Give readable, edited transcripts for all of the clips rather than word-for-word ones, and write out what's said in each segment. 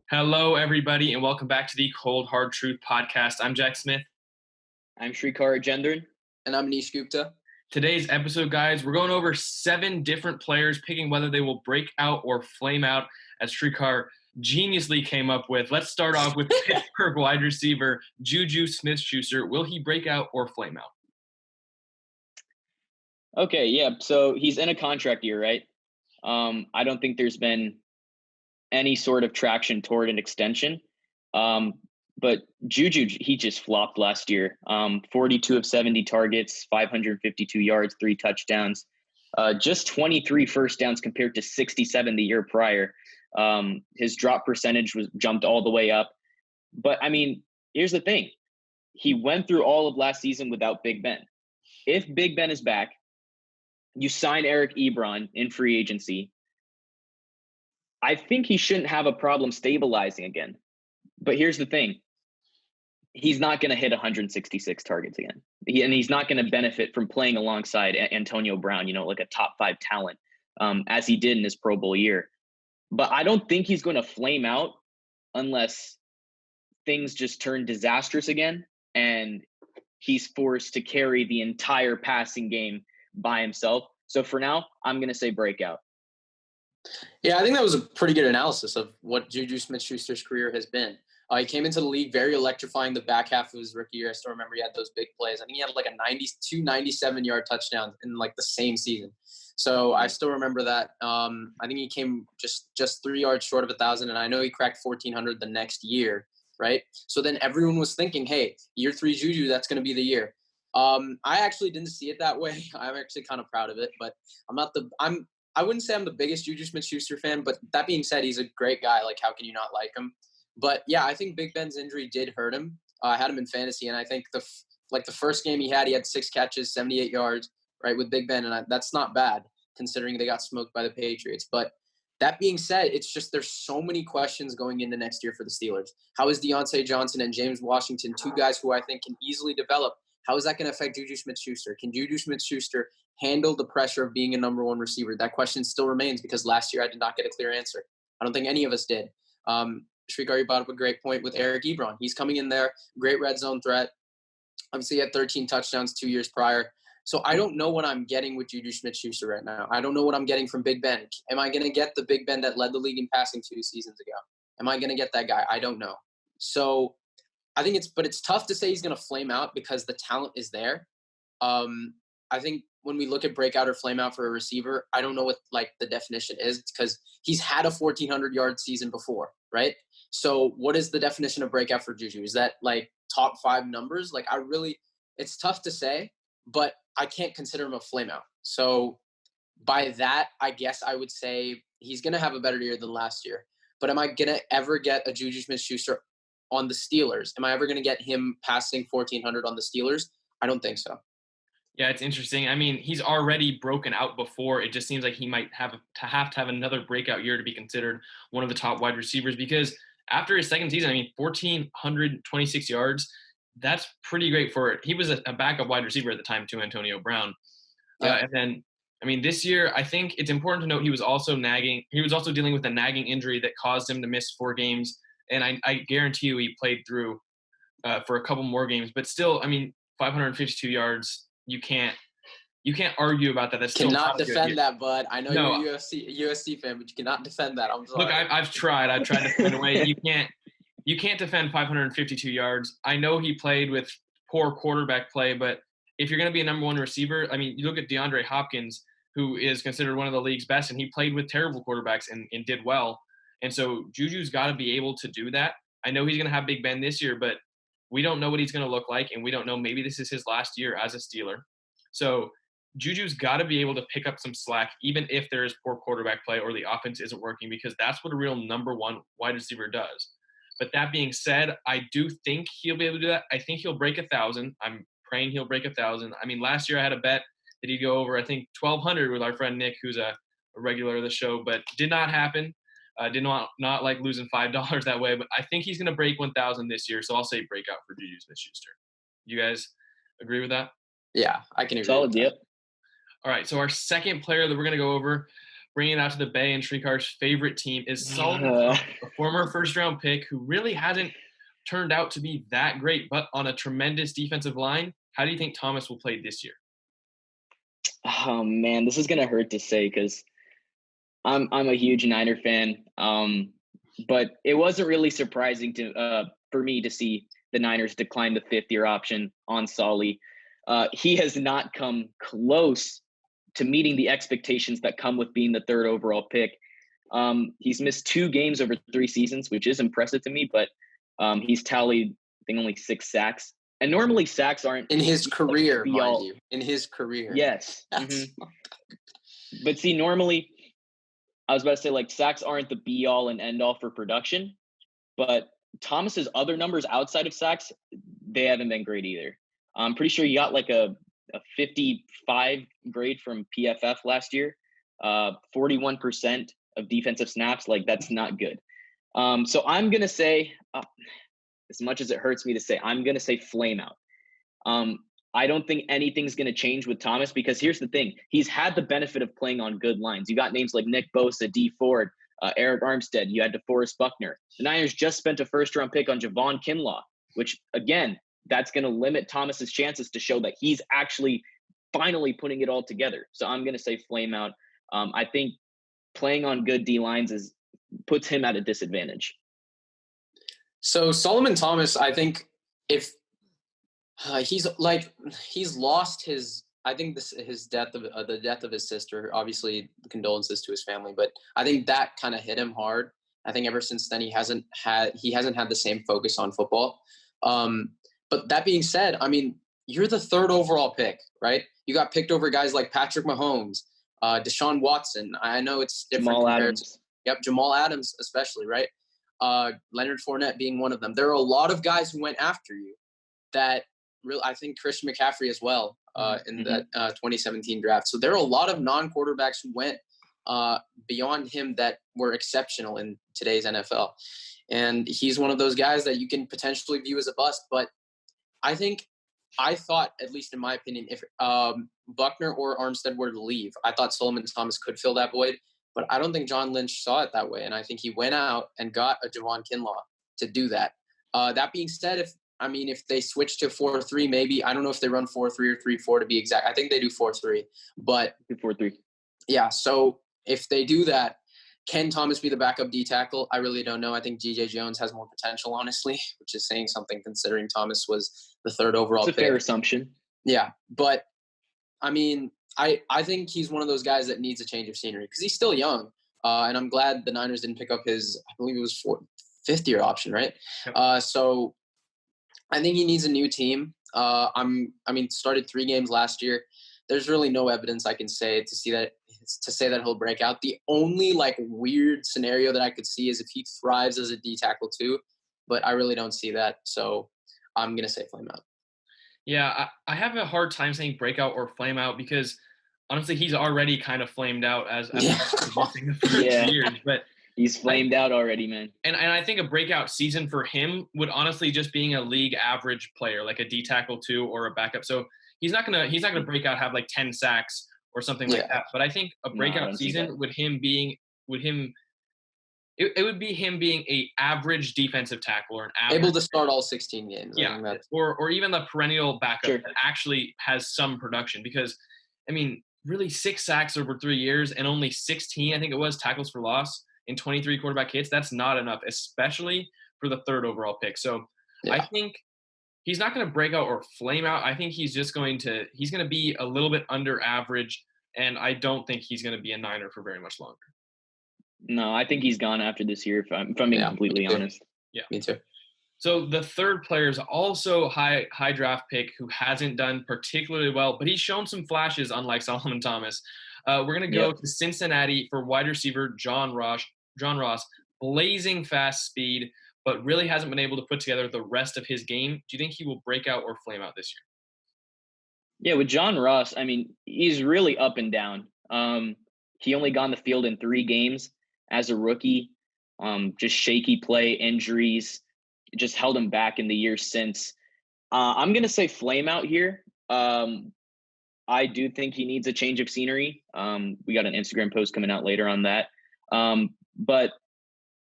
Hello, everybody, and welcome back to the Cold Hard Truth podcast. I'm Jack Smith. I'm Shrikar Gendran. And I'm Nish Gupta. Today's episode, guys, we're going over 7 different players, picking whether they will break out or flame out, as Shrikar geniusly came up with. Let's start off with Pittsburgh wide receiver Juju Smith-Schuster. Will he break out or flame out? Okay, yeah. So he's in a contract year, right? I don't think there's been any sort of traction toward an extension. But Juju, he just flopped last year. 42 of 70 targets, 552 yards, 3 touchdowns, just 23 first downs compared to 67 the year prior. His drop percentage was jumped all the way up. But I mean, here's the thing. He went through all of last season without Big Ben. If Big Ben is back, you sign Eric Ebron in free agency, I think he shouldn't have a problem stabilizing again. But here's the thing. He's not going to hit 166 targets again. And he's not going to benefit from playing alongside Antonio Brown, like a top 5 talent, as he did in his Pro Bowl year. But I don't think he's going to flame out unless things just turn disastrous again and he's forced to carry the entire passing game by himself. So for now, I'm going to say breakout. Yeah, I think that was a pretty good analysis of what Juju Smith-Schuster's career has been. He came into the league very electrifying the back half of his rookie year. I still remember he had those big plays. I think he had like a 97-yard touchdown in like the same season. So I still remember that. I think he came just 3 yards short of 1,000, and I know he cracked 1,400 the next year, right? So then everyone was thinking, hey, year 3 Juju, that's going to be the year. I actually didn't see it that way. I'm actually kind of proud of it, but I wouldn't say I'm the biggest Juju Smith-Schuster fan, but that being said, he's a great guy. Like, how can you not like him? But yeah, I think Big Ben's injury did hurt him. I had him in fantasy, and I think the first game he had 6 catches, 78 yards, right, with Big Ben, and that's not bad considering they got smoked by the Patriots. But that being said, it's just there's so many questions going into next year for the Steelers. How is Deontay Johnson and James Washington, 2 guys who I think can easily develop? How is that going to affect Juju Smith-Schuster? Can Juju Smith-Schuster handle the pressure of being a number 1 receiver? That question still remains because last year I did not get a clear answer. I don't think any of us did. Shrikar, you brought up a great point with Eric Ebron. He's coming in there, great red zone threat. Obviously, he had 13 touchdowns 2 years prior. So I don't know what I'm getting with Juju Smith-Schuster right now. I don't know what I'm getting from Big Ben. Am I going to get the Big Ben that led the league in passing 2 seasons ago? Am I going to get that guy? I don't know. So I think it's tough to say he's going to flame out because the talent is there. I think when we look at breakout or flame out for a receiver, I don't know what the definition is because he's had a 1,400-yard season before, right? So what is the definition of breakout for Juju? Is that top 5 numbers? It's tough to say, but I can't consider him a flame out. So by that, I guess I would say he's going to have a better year than last year. But am I going to ever get a Juju Smith-Schuster on the Steelers? Am I ever going to get him passing 1,400 on the Steelers? I don't think so. Yeah, it's interesting. I mean, he's already broken out before. It just seems like he might have to have another breakout year to be considered one of the top wide receivers because after his second season, 1,426 yards, that's pretty great for it. He was a backup wide receiver at the time to Antonio Brown. Yeah. And then, this year, I think it's important to note he was also dealing with a nagging injury that caused him to miss 4 games. And I guarantee you he played through for a couple more games. But still, 552 yards, you can't argue about that. That's cannot defend that, bud. I know you're a USC fan, but you cannot defend that. I'm sorry. Look, I've tried to defend away. You can't defend 552 yards. I know he played with poor quarterback play, but if you're going to be a number 1 receiver, you look at DeAndre Hopkins, who is considered one of the league's best, and he played with terrible quarterbacks and did well. And so Juju's got to be able to do that. I know he's going to have Big Ben this year, but we don't know what he's going to look like, and we don't know. Maybe this is his last year as a Steeler. So Juju's got to be able to pick up some slack, even if there is poor quarterback play or the offense isn't working, because that's what a real number 1 wide receiver does. But that being said, I do think he'll be able to do that. I think he'll break 1,000. I'm praying he'll break 1,000. Last year I had a bet that he'd go over, 1,200 with our friend Nick, who's a regular of the show, but did not happen. Did not like losing $5 that way, but I think he's going to break 1,000 this year, so I'll say breakout for Juju Smith-Schuster. You guys agree with that? Yeah, I can agree. Solid, yep. All right, so our second player that we're going to go over, bringing it out to the Bay and Srikar's favorite team, is Solomon Thomas, a former first-round pick who really hasn't turned out to be that great, but on a tremendous defensive line. How do you think Thomas will play this year? Oh man, this is gonna hurt to say because I'm a huge Niner fan. But it wasn't really surprising for me to see the Niners decline the 5th-year option on Solly. He has not come close to meeting the expectations that come with being the 3rd overall pick. He's missed 2 games over 3 seasons, which is impressive to me, but he's tallied, I think, only 6 sacks. And normally sacks aren't in his career, mind you. In his career. Yes. Mm-hmm. But see, normally, I was about to say, like, sacks aren't the be-all and end-all for production, but Thomas's other numbers outside of sacks, they haven't been great either. I'm pretty sure he got like a 55 grade from PFF last year, 41% of defensive snaps. Like, that's not good. So I'm going to say, as much as it hurts me to say, I'm going to say Flameout. I don't think anything's going to change with Thomas because here's the thing. He's had the benefit of playing on good lines. You got names like Nick Bosa, D Ford, Eric Armstead. You had DeForest Buckner. The Niners just spent a 1st-round pick on Javon Kinlaw, which, again, that's going to limit Thomas's chances to show that he's actually finally putting it all together. So I'm going to say Flameout. I think playing on good D-lines puts him at a disadvantage. So Solomon Thomas, I think if he's lost his, I think his death of the death of his sister, obviously condolences to his family, but I think that kind of hit him hard. I think ever since then he hasn't had the same focus on football. But that being said, I mean, you're the 3rd overall pick, right? You got picked over guys like Patrick Mahomes, Deshaun Watson. I know it's different. Jamal Adams. Yep, Jamal Adams especially, right? Leonard Fournette being one of them. There are a lot of guys who went after you that I think Christian McCaffrey as well in that 2017 draft. So there are a lot of non-quarterbacks who went beyond him that were exceptional in today's NFL. And he's one of those guys that you can potentially view as a bust. But I thought, at least in my opinion, if Buckner or Armstead were to leave, I thought Solomon Thomas could fill that void. But I don't think John Lynch saw it that way. And I think he went out and got a Javon Kinlaw to do that. That being said, if they switch to 4-3, maybe, I don't know if they run 4-3 or 3-4 to be exact. I think they do 4-3, but 4-3. Yeah. So if they do that, can Thomas be the backup D tackle? I really don't know. I think G.J. Jones has more potential, honestly, which is saying something considering Thomas was the 3rd overall pick. It's a fair assumption. Yeah. But I mean, I think he's one of those guys that needs a change of scenery because he's still young. And I'm glad the Niners didn't pick up his, I believe it was 5th-year option, right? Yep. So I think he needs a new team. Started 3 games last year. There's really no evidence I can say to say that he'll break out. The only weird scenario that I could see is if he thrives as a D tackle too, but I really don't see that. So I'm going to say Flameout. Yeah, I have a hard time saying breakout or flame out because honestly, he's already kind of flamed out as the first years. But he's flamed out already, man. And I think a breakout season for him would honestly just being a league average player, like a D tackle too or a backup. So he's not gonna break out, have 10 sacks or something like that. But I think a breakout season would be him being a average defensive tackle or an average able to start all 16 games. Yeah, or even the perennial backup that actually has some production. Because, really 6 sacks over 3 years and only 16, I think it was, tackles for loss in 23 quarterback hits. That's not enough, especially for the 3rd overall pick. So I think he's not going to break out or flame out. I think he's going to be a little bit under average, and I don't think he's going to be a Niner for very much longer. No, I think he's gone after this year, if I'm being completely honest. Yeah. Me too. So the 3rd player is also high draft pick who hasn't done particularly well, but he's shown some flashes, unlike Solomon Thomas. We're going to go to Cincinnati for wide receiver John Ross, blazing fast speed, but really hasn't been able to put together the rest of his game. Do you think he will break out or flame out this year? Yeah, with John Ross, he's really up and down. He only got on the field in 3 games as a rookie. Just shaky play, injuries, just held him back in the years since. I'm going to say flame out here. I I do think he needs a change of scenery. We got an Instagram post coming out later on that. But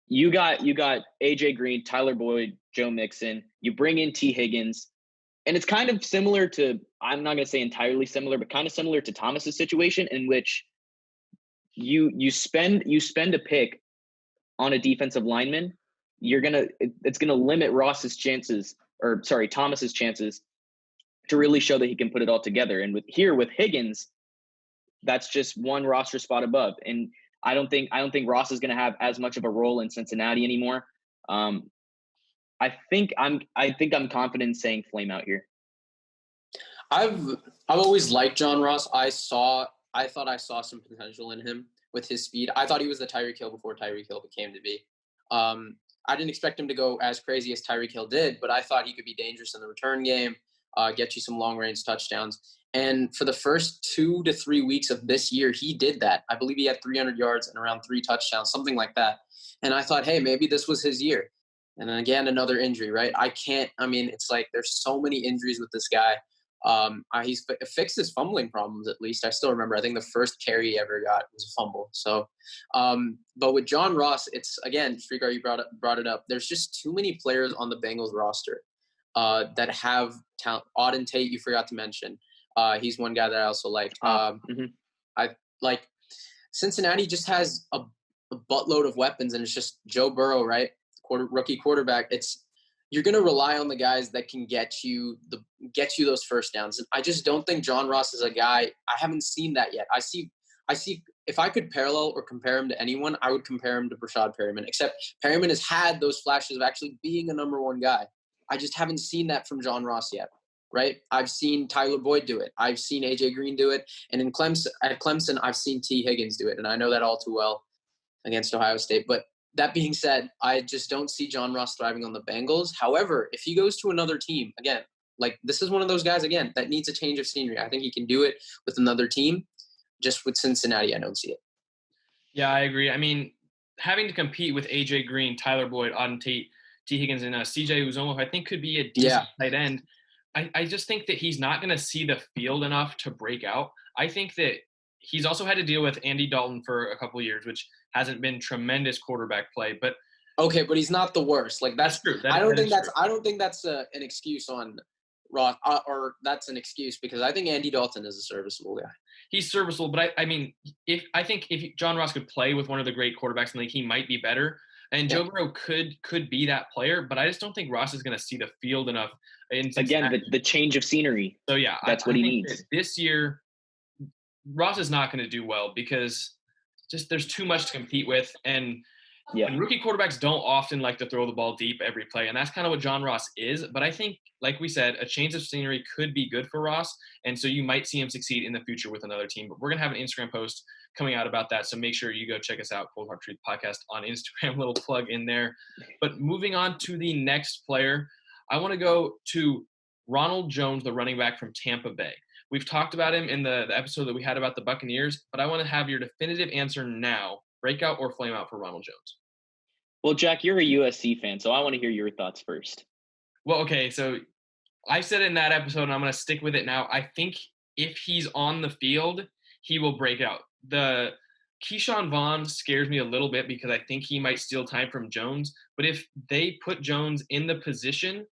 you got AJ Green, Tyler Boyd, Joe Mixon. You bring in T. Higgins, and it's kind of similar to, I'm not going to say entirely similar, but kind of similar to Thomas's situation, in which you spend a pick on a defensive lineman. It's gonna limit Thomas's chances to really show that he can put it all together. And with Higgins, that's just one roster spot above. And I don't think Ross is going to have as much of a role in Cincinnati anymore. I think I'm confident in saying Flameout here. I've always liked John Ross. I thought I saw some potential in him with his speed. I thought he was the Tyreek Hill before Tyreek Hill became to be. I didn't expect him to go as crazy as Tyreek Hill did, but I thought he could be dangerous in the return game, get you some long-range touchdowns. And for the first 2 to 3 weeks of this year, he did that. I believe he had 300 yards and around 3 touchdowns, something like that. And I thought, hey, maybe this was his year. And then again, another injury, right? It's like there's so many injuries with this guy. He's fixed his fumbling problems, at least. I still remember, I think the first carry he ever got was a fumble. So, but with John Ross, it's, again, Shrikar, you brought it up. There's just too many players on the Bengals roster that have talent. Auden Tate, you forgot to mention. He's one guy that I also like. I like Cincinnati just has a buttload of weapons, and it's just Joe Burrow, right? Rookie quarterback. You're going to rely on the guys that can get you those first downs. And I just don't think John Ross is a guy. I haven't seen that yet. I see if I could parallel or compare him to anyone, I would compare him to Brashad Perryman, except Perryman has had those flashes of actually being a number one guy. I just haven't seen that from John Ross yet. Right? I've seen Tyler Boyd do it. I've seen AJ Green do it. And at Clemson, I've seen T. Higgins do it. And I know that all too well against Ohio State. But that being said, I just don't see John Ross thriving on the Bengals. However, if he goes to another team, again, like this is one of those guys, again, that needs a change of scenery. I think he can do it with another team. Just with Cincinnati, I don't see it. Yeah, I agree. I mean, having to compete with AJ Green, Tyler Boyd, Auden Tate, T. Higgins, and CJ Uzomah, I think could be a decent tight end. I just think that he's not going to see the field enough to break out. I think that he's also had to deal with Andy Dalton for a couple of years, which hasn't been tremendous quarterback play. But okay, but he's not the worst. Like that's true. I don't think that's an excuse on Ross, or that's an excuse, because I think Andy Dalton is a serviceable guy. He's serviceable, but I mean, if John Ross could play with one of the great quarterbacks in the league, he might be better. And Joe Burrow could be that player, but I just don't think Ross is going to see the field enough. Again, the change of scenery. So yeah, that's what he needs. This year, Ross is not going to do well because just there's too much to compete with, and rookie quarterbacks don't often like to throw the ball deep every play, and that's kind of what John Ross is. But I think, like we said, a change of scenery could be good for Ross, and so you might see him succeed in the future with another team. But we're going to have an Instagram post coming out about that, so make sure you go check us out, Cold Hard Truth Podcast on Instagram, little plug in there. But moving on to the next player, I want to go to Ronald Jones, the running back from Tampa Bay. We've talked about him in the episode that we had about the Buccaneers, but I want to have your definitive answer now. Breakout or Flameout for Ronald Jones? Well, Jack, you're a USC fan, so I want to hear your thoughts first. Well, okay, so I said in that episode, and I'm going to stick with it now. I think if he's on the field, he will break out. The Keyshawn Vaughn scares me a little bit because I think he might steal time from Jones. But if they put Jones in the position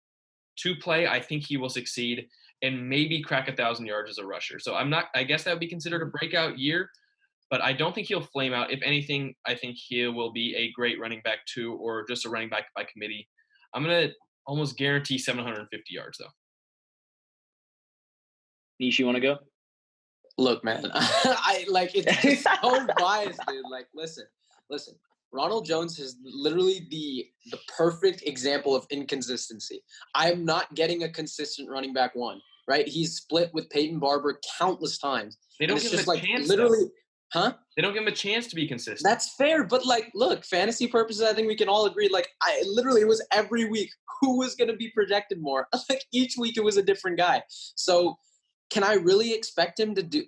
to play, I think he will succeed and maybe crack 1,000 yards as a rusher. So I guess that would be considered a breakout year, but I don't think he'll flame out. If anything, I think he will be a great running back too, or just a running back by committee. I'm going to almost guarantee 750 yards though. Nish, you want to go? Look, man, it's just so biased, dude. Like, listen. Ronald Jones is literally the perfect example of inconsistency. I'm not getting a consistent running back one, right? He's split with Peyton Barber countless times. They don't give him a chance. Literally, huh? They don't give him a chance to be consistent. That's fair, but look, fantasy purposes, I think we can all agree. It was every week who was going to be projected more. Each week it was a different guy. So can I really expect him to do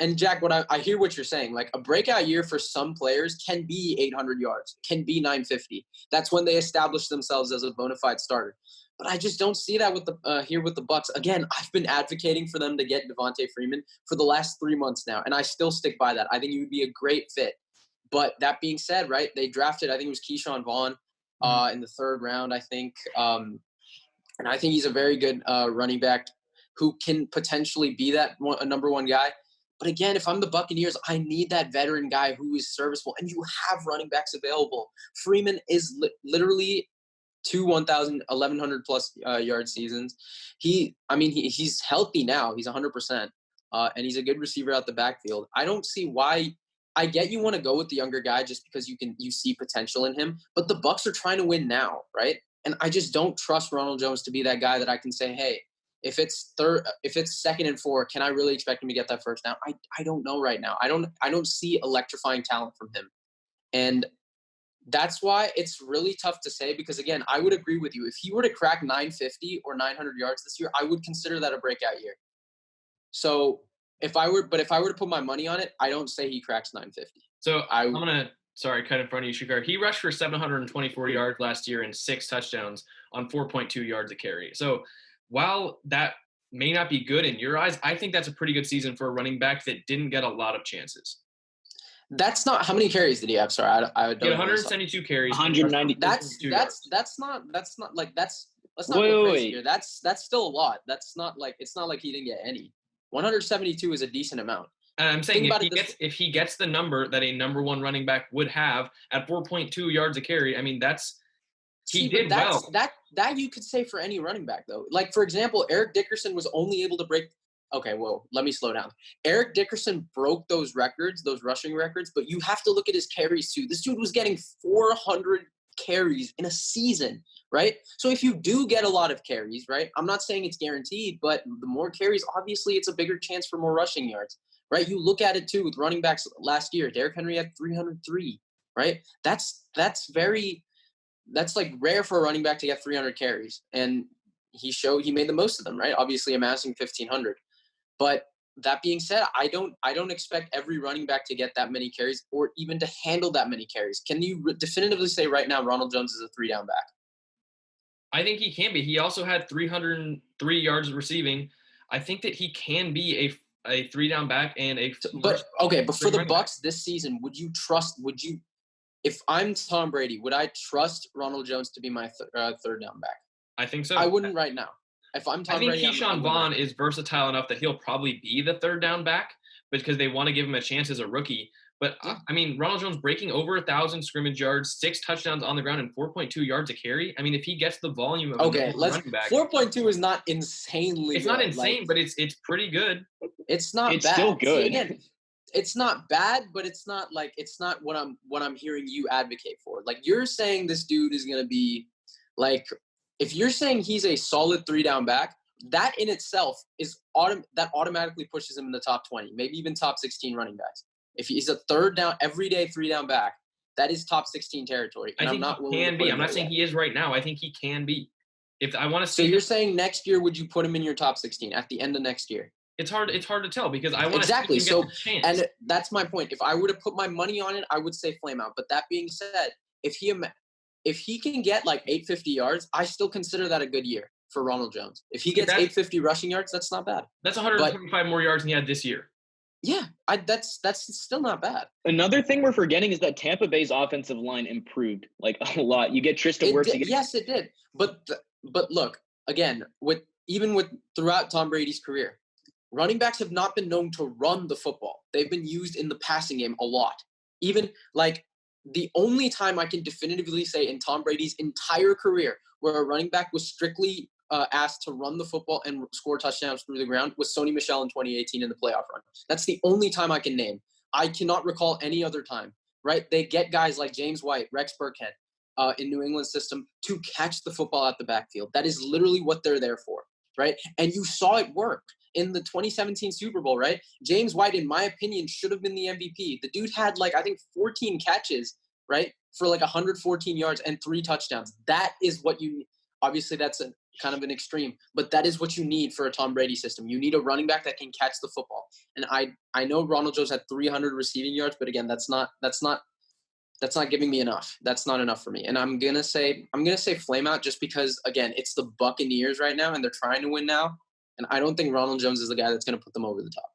and Jack, I hear what you're saying. A breakout year for some players can be 800 yards, can be 950. That's when they establish themselves as a bona fide starter. But I just don't see that with the here with the Bucks. Again, I've been advocating for them to get Devontae Freeman for the last 3 months now, and I still stick by that. I think he would be a great fit. But that being said, right, they drafted, I think it was Keyshawn Vaughn in the 3rd round, I think. And I think he's a very good running back who can potentially be a number 1 guy. But again, if I'm the Buccaneers, I need that veteran guy who is serviceable, and you have running backs available. Freeman is literally 1,100 plus yard seasons. He's healthy now. He's 100%, and he's a good receiver out the backfield. I don't see why. I get you want to go with the younger guy just because you see potential in him, but the Bucks are trying to win now, right? And I just don't trust Ronald Jones to be that guy that I can say, hey, if it's 2nd and 4, can I really expect him to get that first down? I don't know right now. I don't see electrifying talent from him, and that's why it's really tough to say because, again, I would agree with you. If he were to crack 950 or 900 yards this year, I would consider that a breakout year. So if I were to put my money on it, I don't say he cracks 950. So I'm going to cut in front of you, Shukar. He rushed for 724 yards last year and 6 touchdowns on 4.2 yards a carry. So while that may not be good in your eyes, I think that's a pretty good season for a running back that didn't get a lot of chances. That's not – how many carries did he have? Sorry, I don't know. 172 carries. 190. That's not like – let's not go crazy here. That's still a lot. That's not like – it's not like he didn't get any. 172 is a decent amount. And I'm saying if he gets the number that a number 1 running back would have at 4.2 yards a carry, I mean, well. That you could say for any running back, though. Like, for example, Eric Dickerson was only able to break – okay, well, let me slow down. Eric Dickerson broke those records, those rushing records, but you have to look at his carries too. This dude was getting 400 carries in a season, right? So if you do get a lot of carries, right, I'm not saying it's guaranteed, but the more carries, obviously it's a bigger chance for more rushing yards, right? You look at it too with running backs last year. Derrick Henry had 303, right? That's like rare for a running back to get 300 carries. And he made the most of them, right? Obviously amassing 1,500. But that being said, I don't expect every running back to get that many carries or even to handle that many carries. Can you definitively say right now Ronald Jones is a 3-down back? I think he can be. He also had 303 yards receiving. I think that he can be a 3-down back and a. But for the Bucks this season, if I'm Tom Brady, would I trust Ronald Jones to be my 3rd down back? I think so. I wouldn't right now. If I'm Tom Brady, Keyshawn Vaughn is versatile enough that he'll probably be the 3rd down back because they want to give him a chance as a rookie. But, I mean, Ronald Jones breaking over 1,000 scrimmage yards, 6 touchdowns on the ground, and 4.2 yards a carry. I mean, if he gets the volume of a running back. 4.2 is not insanely It's not insane, but it's pretty good. It's not bad. It's still good. See, again, it's not bad, but it's not what I'm hearing you advocate for. Like, you're saying this dude is going to be, like – if you're saying he's a solid 3-down back, that in itself is that automatically pushes him in the top 20, maybe even top 16 running backs. If he's a 3rd down, everyday 3-down back, that is top 16 territory. And I think he can be. I'm not saying he is right now. I think he can be. If I want to see. So you're saying next year, would you put him in your top 16 at the end of next year? It's hard to tell because I want to see him get the chance. And that's my point. If I were to put my money on it, I would say Flameout. But that being said, if he can get like 850 yards, I still consider that a good year for Ronald Jones. If he gets 850 rushing yards, that's not bad. That's 125 more yards than he had this year. Yeah, that's still not bad. Another thing we're forgetting is that Tampa Bay's offensive line improved like a lot. You get Tristan Wirfs. Yes, it did. But look, again, with throughout Tom Brady's career, running backs have not been known to run the football. They've been used in the passing game a lot. Even like the only time I can definitively say in Tom Brady's entire career where a running back was strictly asked to run the football and score touchdowns through the ground was Sony Michel in 2018 in the playoff run. That's the only time I can name. I cannot recall any other time, right? They get guys like James White, Rex Burkhead in New England system to catch the football out the backfield. That is literally what they're there for, right? And you saw it work in the 2017 Super Bowl, right? James White, in my opinion, should have been the MVP. The dude had I think 14 catches, right? For 114 yards and 3 touchdowns. That is what you need. Obviously, that's kind of an extreme, but that is what you need for a Tom Brady system. You need a running back that can catch the football. And I know Ronald Jones had 300 receiving yards, but again, that's not That's not giving me enough. That's not enough for me. And I'm gonna say Flameout just because again, it's the Buccaneers right now and they're trying to win now. And I don't think Ronald Jones is the guy that's gonna put them over the top.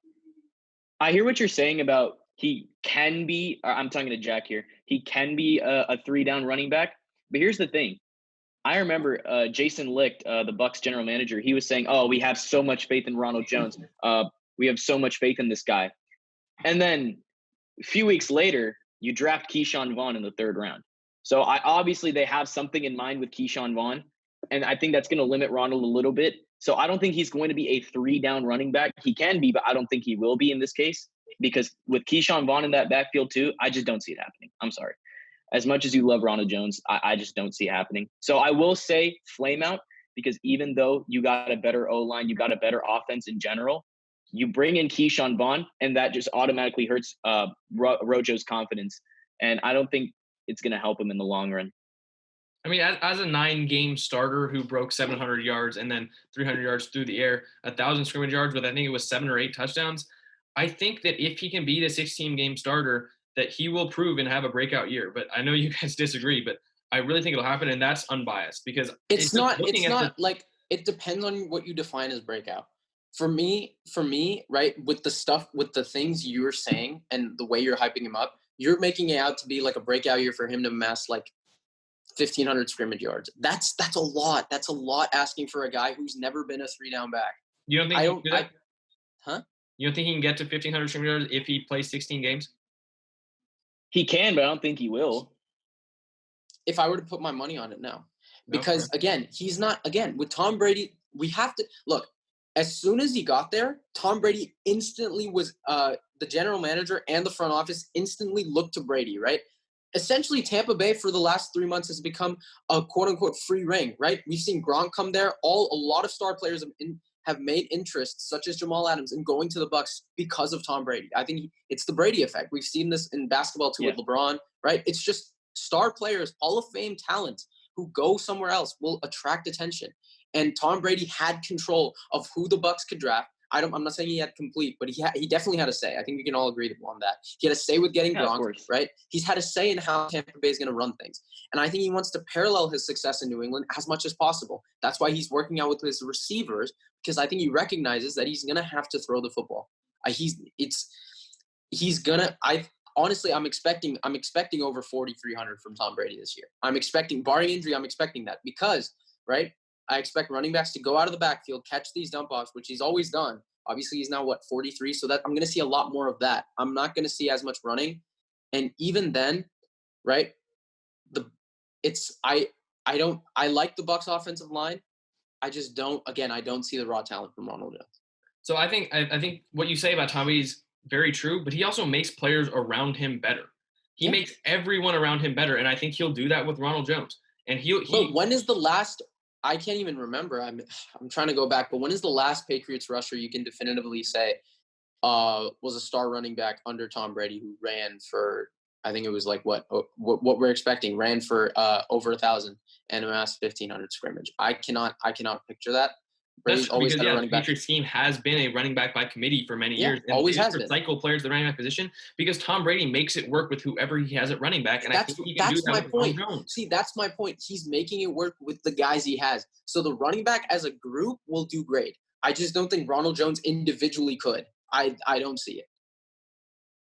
I hear what you're saying about he can be. I'm talking to Jack here. He can be a 3-down running back. But here's the thing. I remember Jason Licht, the Bucs general manager. He was saying, "Oh, we have so much faith in Ronald Jones. We have so much faith in this guy." And then a few weeks later, you draft Keyshawn Vaughn in the 3rd round. So obviously they have something in mind with Keyshawn Vaughn, and I think that's going to limit Ronald a little bit. So I don't think he's going to be a 3-down running back. He can be, but I don't think he will be in this case because with Keyshawn Vaughn in that backfield too, I just don't see it happening. I'm sorry. As much as you love Ronald Jones, I just don't see it happening. So I will say Flameout because even though you got a better O-line, you got a better offense in general, you bring in Keyshawn Vaughn, and that just automatically hurts Rojo's confidence. And I don't think it's going to help him in the long run. I mean, as a 9-game starter who broke 700 yards and then 300 yards through the air, 1,000 scrimmage yards with I think it was 7 or 8 touchdowns, I think that if he can be the 16-game starter, that he will prove and have a breakout year. But I know you guys disagree, but I really think it'll happen, and that's unbiased because it's not like it depends on what you define as breakout. For me, right, with the things you're saying and the way you're hyping him up, you're making it out to be like a breakout year for him to amass like 1,500 scrimmage yards. That's a lot. That's a lot asking for a guy who's never been a 3-down back. You don't think he can do that? Huh? You don't think he can get to 1,500 scrimmage yards if he plays 16 games? He can, but I don't think he will. If I were to put my money on it now. Because, again, he's not – again, with Tom Brady, we have to – look, as soon as he got there, Tom Brady instantly was the general manager and the front office instantly looked to Brady, right? Essentially, Tampa Bay for the last 3 months has become a quote-unquote free ring, right? We've seen Gronk come there. A lot of star players have made interests, such as Jamal Adams, in going to the Bucs because of Tom Brady. I think it's the Brady effect. We've seen this in basketball too with LeBron, right? It's just star players, Hall of Fame talent who go somewhere else will attract attention. And Tom Brady had control of who the Bucs could draft. I'm not saying he had complete, but he definitely had a say. I think we can all agree on that. He had a say with getting Gronk, right? He's had a say in how Tampa Bay is going to run things. And I think he wants to parallel his success in New England as much as possible. That's why he's working out with his receivers, because I think he recognizes that he's going to have to throw the football. Honestly, I'm expecting over 4,300 from Tom Brady this year. I'm expecting, barring injury, I'm expecting that because, right, I expect running backs to go out of the backfield, catch these dump-offs, which he's always done. Obviously, he's now, 43? So that I'm going to see a lot more of that. I'm not going to see as much running. And even then, right, I like the Bucs offensive line. I just don't see the raw talent from Ronald Jones. So I think what you say about Tom Brady is very true, but he also makes players around him better. He makes everyone around him better, and I think he'll do that with Ronald Jones. And But when is the last – I can't even remember. I'm trying to go back, but when is the last Patriots rusher you can definitively say was a star running back under Tom Brady who ran for, I think it was like what we're expecting, ran for over 1,000 and amassed 1,500 scrimmage. I cannot picture that. Brady's always had a running back. The Patriots team has been a running back by committee for many years. And always has been. Recycle players the running back position because Tom Brady makes it work with whoever he has at running back. And I think he can do that with Ronald Jones. See, that's my point. He's making it work with the guys he has. So the running back as a group will do great. I just don't think Ronald Jones individually could. I don't see it.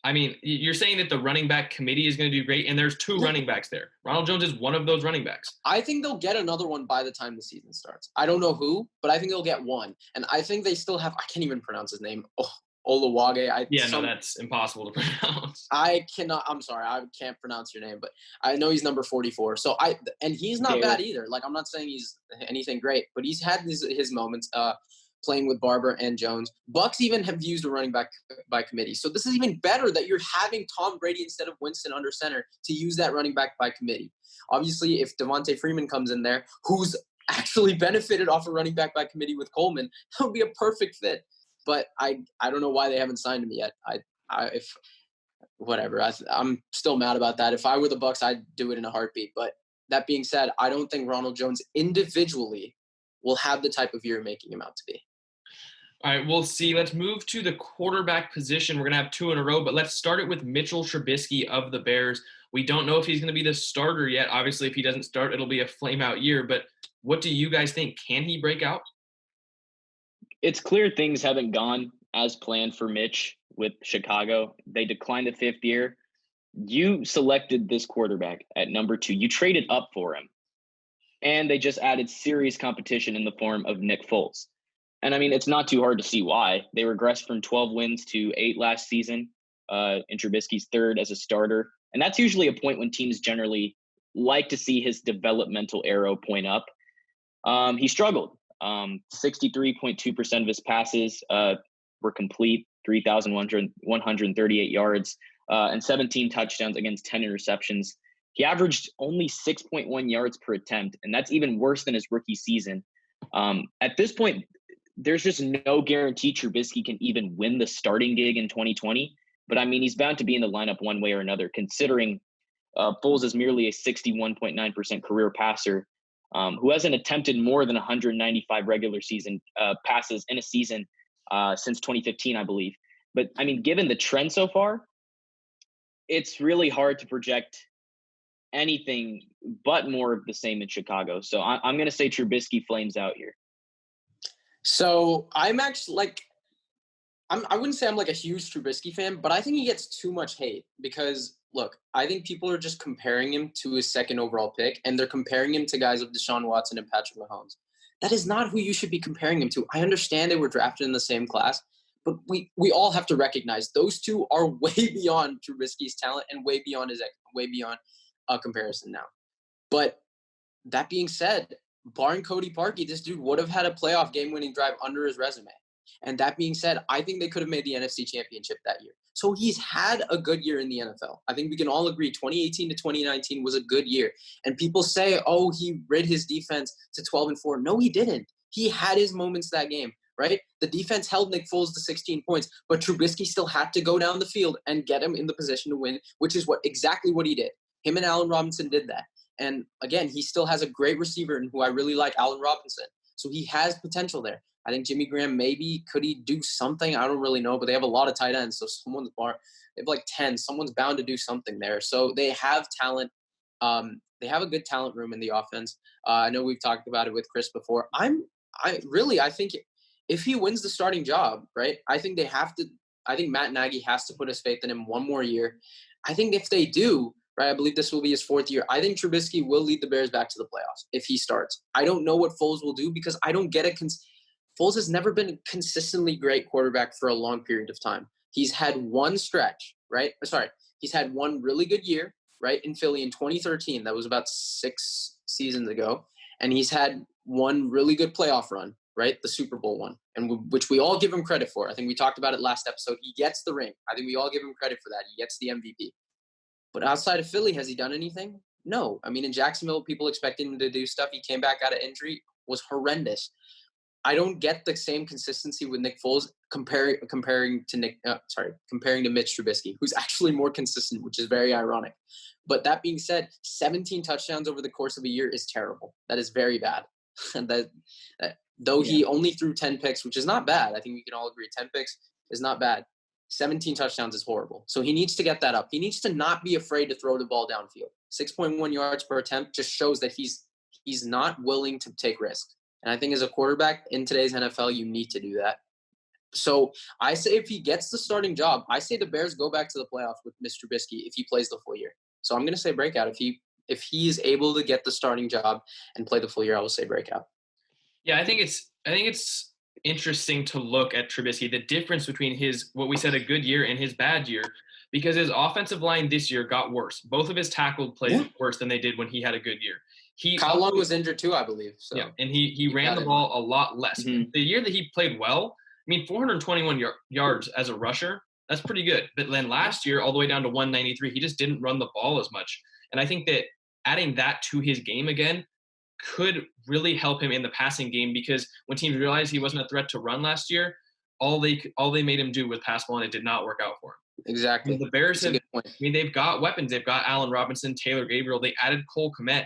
I mean, you're saying that the running back committee is going to do great, and there's 2 running backs there. Ronald Jones is one of those running backs. I think they'll get another one by the time the season starts. I don't know who, but I think they'll get one. And I think they still have – I can't even pronounce his name. Olawale. That's impossible to pronounce. I'm sorry. I can't pronounce your name, but I know he's number 44. So and he's not bad either. Like, I'm not saying he's anything great, but he's had his moments playing with Barber and Jones. Bucs even have used a running back by committee. So this is even better that you're having Tom Brady instead of Winston under center to use that running back by committee. Obviously, if Devontae Freeman comes in there, who's actually benefited off a running back by committee with Coleman, that would be a perfect fit. But I don't know why they haven't signed him yet. I'm still mad about that. If I were the Bucs, I'd do it in a heartbeat. But that being said, I don't think Ronald Jones individually will have the type of year making him out to be. All right, we'll see. Let's move to the quarterback position. We're going to have 2 in a row, but let's start it with Mitchell Trubisky of the Bears. We don't know if he's going to be the starter yet. Obviously, if he doesn't start, it'll be a flameout year. But what do you guys think? Can he break out? It's clear things haven't gone as planned for Mitch with Chicago. They declined the 5th year. You selected this quarterback at number 2. You traded up for him. And they just added serious competition in the form of Nick Foles. And I mean, it's not too hard to see why. They regressed from 12 wins to 8 last season, in Trubisky's 3rd as a starter. And that's usually a point when teams generally like to see his developmental arrow point up. He struggled. 63.2% of his passes were complete, 3,138 yards, and 17 touchdowns against 10 interceptions. He averaged only 6.1 yards per attempt, and that's even worse than his rookie season. At this point, there's just no guarantee Trubisky can even win the starting gig in 2020. But I mean, he's bound to be in the lineup one way or another, considering Foles is merely a 61.9% career passer who hasn't attempted more than 195 regular season passes in a season since 2015, I believe. But I mean, given the trend so far, it's really hard to project anything but more of the same in Chicago. So I'm going to say Trubisky flames out here. So I'm actually like, I wouldn't say I'm like a huge Trubisky fan, but I think he gets too much hate because, look, I think people are just comparing him to his 2nd overall pick, and they're comparing him to guys like Deshaun Watson and Patrick Mahomes. That is not who you should be comparing him to. I understand they were drafted in the same class, but we all have to recognize those two are way beyond Trubisky's talent and way beyond a comparison now. But that being said, barring Cody Parkey, this dude would have had a playoff game-winning drive under his resume. And that being said, I think they could have made the NFC Championship that year. So he's had a good year in the NFL. I think we can all agree 2018 to 2019 was a good year. And people say, oh, he rid his defense to 12-4. No, he didn't. He had his moments that game, right? The defense held Nick Foles to 16 points, but Trubisky still had to go down the field and get him in the position to win, which is exactly what he did. Him and Allen Robinson did that. And again, he still has a great receiver and who I really like, Allen Robinson. So he has potential there. I think Jimmy Graham, maybe could he do something? I don't really know, but they have a lot of tight ends. So they have like 10. Someone's bound to do something there. So they have talent. They have a good talent room in the offense. I know we've talked about it with Chris before. I think if he wins the starting job, right, I think Matt Nagy has to put his faith in him one more year. I think if they do, right, I believe this will be his 4th year. I think Trubisky will lead the Bears back to the playoffs if he starts. I don't know what Foles will do because I don't get it. Foles has never been a consistently great quarterback for a long period of time. He's had one stretch, right? He's had one really good year, right, in Philly in 2013. That was about 6 seasons ago. And he's had one really good playoff run, right, the Super Bowl one, and which we all give him credit for. I think we talked about it last episode. He gets the ring. I think we all give him credit for that. He gets the MVP. But outside of Philly, has he done anything? No. I mean, in Jacksonville, people expected him to do stuff. He came back out of injury, was horrendous. I don't get the same consistency with Nick Foles comparing to Mitch Trubisky, who's actually more consistent, which is very ironic. But that being said, 17 touchdowns over the course of a year is terrible. That is very bad. He only threw 10 picks, which is not bad. I think we can all agree 10 picks is not bad. 17 touchdowns is horrible. So he needs to get that up. He needs to not be afraid to throw the ball downfield. 6.1 yards per attempt just shows that he's not willing to take risks. And I think as a quarterback in today's NFL, you need to do that. So I say if he gets the starting job, I say the Bears go back to the playoffs with Mr. Trubisky if he plays the full year. So I'm going to say breakout. If he is able to get the starting job and play the full year, I will say breakout. Yeah, I think it's interesting to look at Trubisky, the difference between what we said a good year and his bad year, because his offensive line this year got worse. Both of his tackles played worse than they did when he had a good year. Kyle Long was injured too, I believe. So. Yeah, and he ran the ball a lot less. Mm-hmm. The year that he played well, I mean, 421 yards as a rusher, that's pretty good. But then last year, all the way down to 193, he just didn't run the ball as much. And I think that adding that to his game again could really help him in the passing game, because when teams realized he wasn't a threat to run last year, all they made him do was pass ball, and it did not work out for him. Exactly. The Bears they've got weapons. They've got Allen Robinson, Taylor Gabriel. They added Cole Kmet.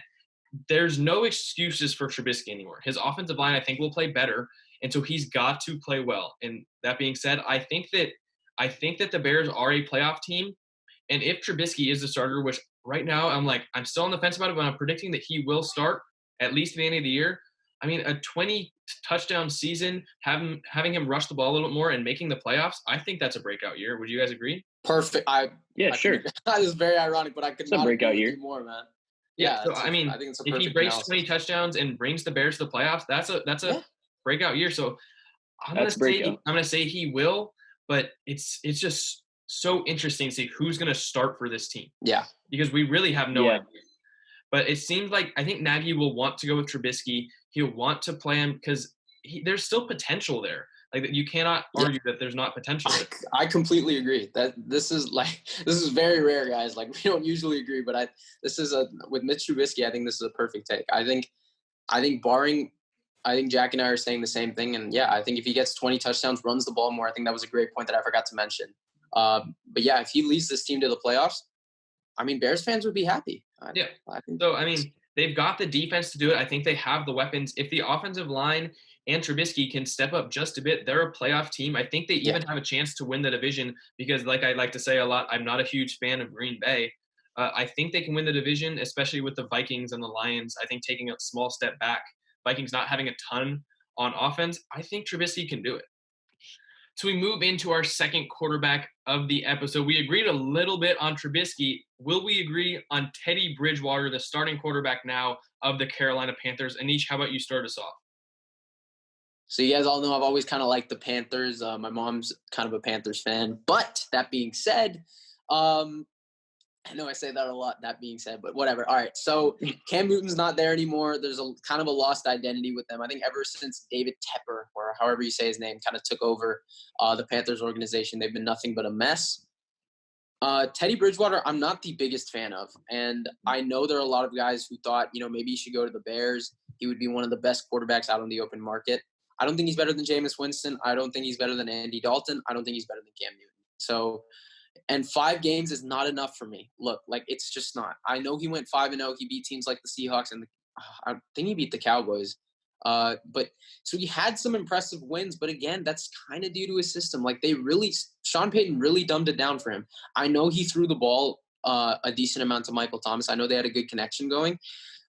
There's no excuses for Trubisky anymore. His offensive line, I think, will play better, and so he's got to play well. And that being said, I think that the Bears are a playoff team, And if Trubisky is the starter, which right now I'm still on the fence about it, but I'm predicting that he will start at least at the end of the year. I mean, a 20 touchdown season, having him rush the ball a little bit more and making the playoffs, I think that's a breakout year. Would you guys agree? Perfect. Yeah, sure. That is very ironic, but I could It's a not agree breakout with year. you more, man. Yeah. So I think it's a if he perfect breaks analysis. 20 touchdowns and brings the Bears to the playoffs, that's a breakout year. So I'm gonna say he will, but it's just so interesting to see who's gonna start for this team. Yeah. Because we really have no idea. But it seems like I think Nagy will want to go with Trubisky. He'll want to play him because there's still potential there. Like you cannot argue that there's not potential there. I completely agree. That this is very rare, guys. Like we don't usually agree, but with Mitch Trubisky, I think this is a perfect take. I think Jack and I are saying the same thing, and I think if he gets 20 touchdowns, runs the ball more, I think that was a great point that I forgot to mention. But if he leads this team to the playoffs, I mean, Bears fans would be happy. They've got the defense to do it. I think they have the weapons. If the offensive line and Trubisky can step up just a bit, they're a playoff team. I think they even have a chance to win the division because, like I like to say a lot, I'm not a huge fan of Green Bay. I think they can win the division, especially with the Vikings and the Lions. I think taking a small step back, Vikings not having a ton on offense, I think Trubisky can do it. So we move into our second quarterback of the episode. We agreed a little bit on Trubisky. Will we agree on Teddy Bridgewater, the starting quarterback now of the Carolina Panthers? Anish, how about you start us off? So you guys all know I've always kind of liked the Panthers. My mom's kind of a Panthers fan. But that being said, I know I say that a lot, that being said, but whatever. All right, so Cam Newton's not there anymore. There's a kind of a lost identity with them. I think ever since David Tepper, or however you say his name, kind of took over the Panthers organization, they've been nothing but a mess. Teddy Bridgewater, I'm not the biggest fan of. And I know there are a lot of guys who thought, maybe he should go to the Bears. He would be one of the best quarterbacks out on the open market. I don't think he's better than Jameis Winston. I don't think he's better than Andy Dalton. I don't think he's better than Cam Newton. So, and 5 games is not enough for me. Look, it's just not. I know he went 5-0. He beat teams like the Seahawks and I think he beat the Cowboys. But so he had some impressive wins, but again, that's kind of due to his system. Sean Payton really dumbed it down for him. I know he threw the ball a decent amount to Michael Thomas. I know they had a good connection going,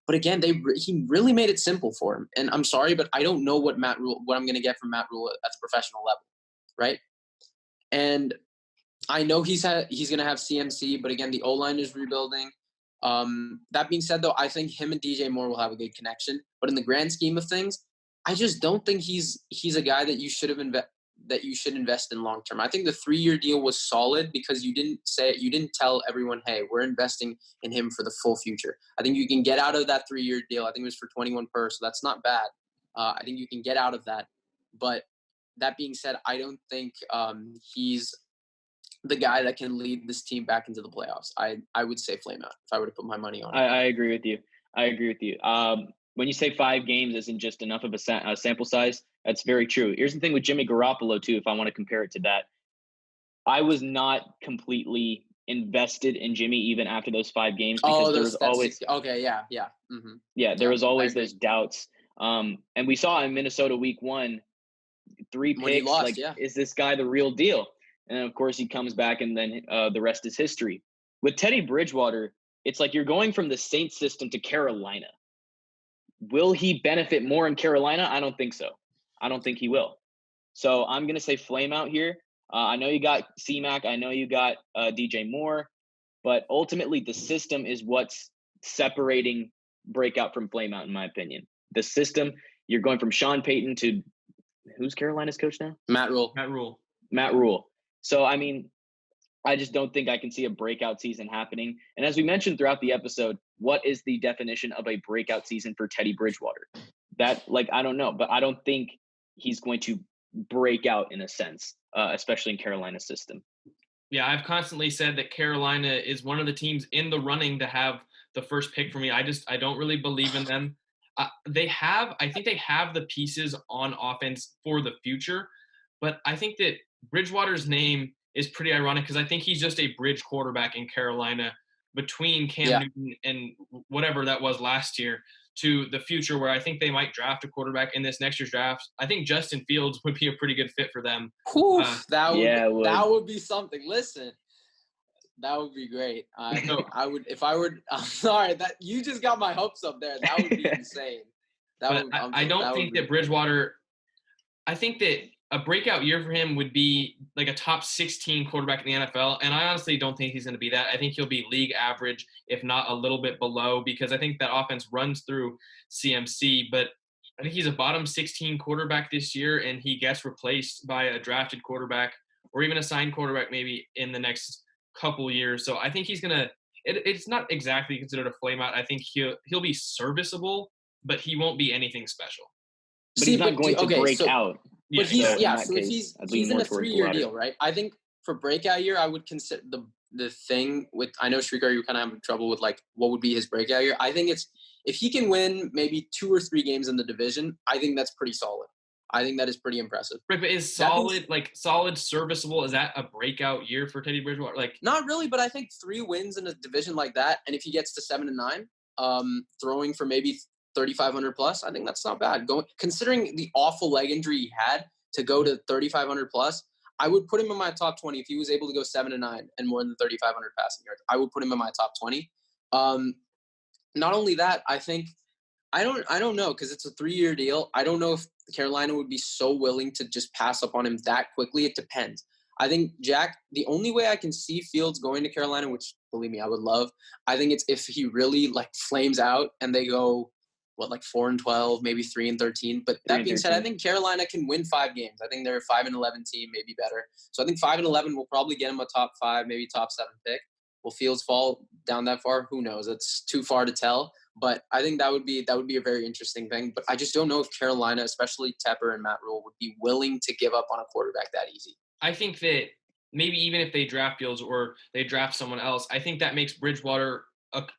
but again, he really made it simple for him. And I'm sorry, but I don't know what I'm going to get from Matt Rule at the professional level, right? And I know he's going to have CMC, but again, the O-line is rebuilding. That being said, though, I think him and DJ Moore will have a good connection. But in the grand scheme of things, I just don't think he's a guy that you should invest in long term. I think the 3-year deal was solid because you didn't tell everyone, hey, we're investing in him for the full future. I think you can get out of that 3-year deal. I think it was for 21 per, so that's not bad. I think you can get out of that. But that being said, I don't think he's the guy that can lead this team back into the playoffs. I would say Flameout if I were to put my money on it. I agree with you. When you say 5 games isn't just enough of a sample size, that's very true. Here's the thing with Jimmy Garoppolo, too, if I want to compare it to that. I was not completely invested in Jimmy even after those 5 games because there was always – okay, yeah. Mm-hmm. Yeah, there was always those doubts. And we saw in Minnesota week 1, 3 picks. Is this guy the real deal? And, of course, he comes back, and then the rest is history. With Teddy Bridgewater, it's like you're going from the Saints system to Carolina. Will he benefit more in Carolina? I don't think so. I don't think he will. So I'm going to say Flameout here. I know you got C-Mac. I know you got DJ Moore. But ultimately, the system is what's separating Breakout from Flameout, in my opinion. The system, you're going from Sean Payton to – who's Carolina's coach now? Matt Rule. Matt Rule. So, I mean, I just don't think I can see a breakout season happening. And as we mentioned throughout the episode, what is the definition of a breakout season for Teddy Bridgewater? I don't know, but I don't think he's going to break out in a sense, especially in Carolina's system. Yeah, I've constantly said that Carolina is one of the teams in the running to have the first pick for me. I don't really believe in them. I think they have the pieces on offense for the future, but I think that Bridgewater's name is pretty ironic because I think he's just a bridge quarterback in Carolina between Cam Newton and whatever that was last year to the future where I think they might draft a quarterback in this next year's draft. I think Justin Fields would be a pretty good fit for them. That would be something. Listen, That would be great. So I would if I were. I'm sorry that you just got my hopes up there. That would be insane. but I don't That would think be that Bridgewater. I think that a breakout year for him would be like a top 16 quarterback in the NFL. And I honestly don't think he's going to be that. I think he'll be league average, if not a little bit below, because I think that offense runs through CMC. But I think he's a bottom 16 quarterback this year, and he gets replaced by a drafted quarterback or even a signed quarterback maybe in the next couple years. So I think he's going to. It's not exactly considered a flameout. I think he'll be serviceable, but he won't be anything special. But he's not going to break out. But Yeah, he's exactly. so if he's in a 3-year deal, right? I think for breakout year, I would consider the thing with I know Shrikar, you kind of have trouble with like what would be his breakout year. I think it's if he can win maybe 2 or 3 games in the division, I think that's pretty solid. I think that is pretty impressive. Right, but is solid serviceable? Is that a breakout year for Teddy Bridgewater? Like not really, but I think 3 wins in a division like that, and if he gets to 7-9, throwing for maybe 3,500 plus, I think that's not bad. Considering the awful leg injury he had to go to 3,500 plus, I would put him in my top 20 if he was able to go 7-9 and more than 3,500 passing yards. I would put him in my top 20. Not only that, I think I don't know because it's a 3-year deal. I don't know if Carolina would be so willing to just pass up on him that quickly. It depends. I think Jack, the only way I can see Fields going to Carolina, which believe me, I would love, I think it's if he really like flames out and they go, 4-12, maybe 3-13. But that being said, I think Carolina can win 5 games. I think they're a 5-11 team, maybe better. So I think 5-11 will probably get him a top 5, maybe top 7 pick. Will Fields fall down that far? Who knows? It's too far to tell. But I think that would be a very interesting thing. But I just don't know if Carolina, especially Tepper and Matt Rule, would be willing to give up on a quarterback that easy. I think that maybe even if they draft Fields or they draft someone else, I think that makes Bridgewater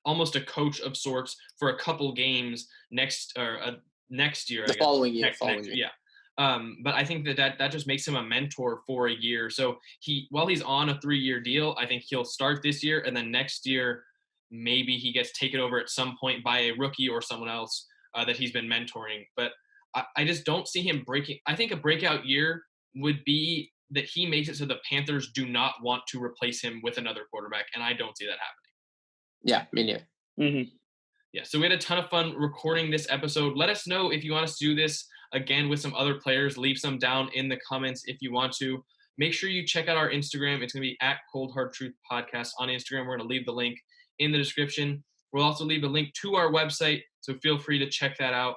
almost a coach of sorts for a couple games next year. Following year. Yeah. But I think that just makes him a mentor for a year. So while he's on a 3-year deal, I think he'll start this year, and then next year maybe he gets taken over at some point by a rookie or someone else that he's been mentoring. But I just don't see him breaking. I think a breakout year would be that he makes it so the Panthers do not want to replace him with another quarterback, and I don't see that happening. Yeah, me neither. Mm-hmm. Yeah, so we had a ton of fun recording this episode. Let us know if you want us to do this again with some other players. Leave some down in the comments if you want to. Make sure you check out our Instagram. It's going to be at Cold Hard Truth Podcast on Instagram. We're going to leave the link in the description. We'll also leave a link to our website, so feel free to check that out.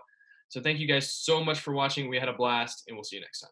So thank you guys so much for watching. We had a blast, and we'll see you next time.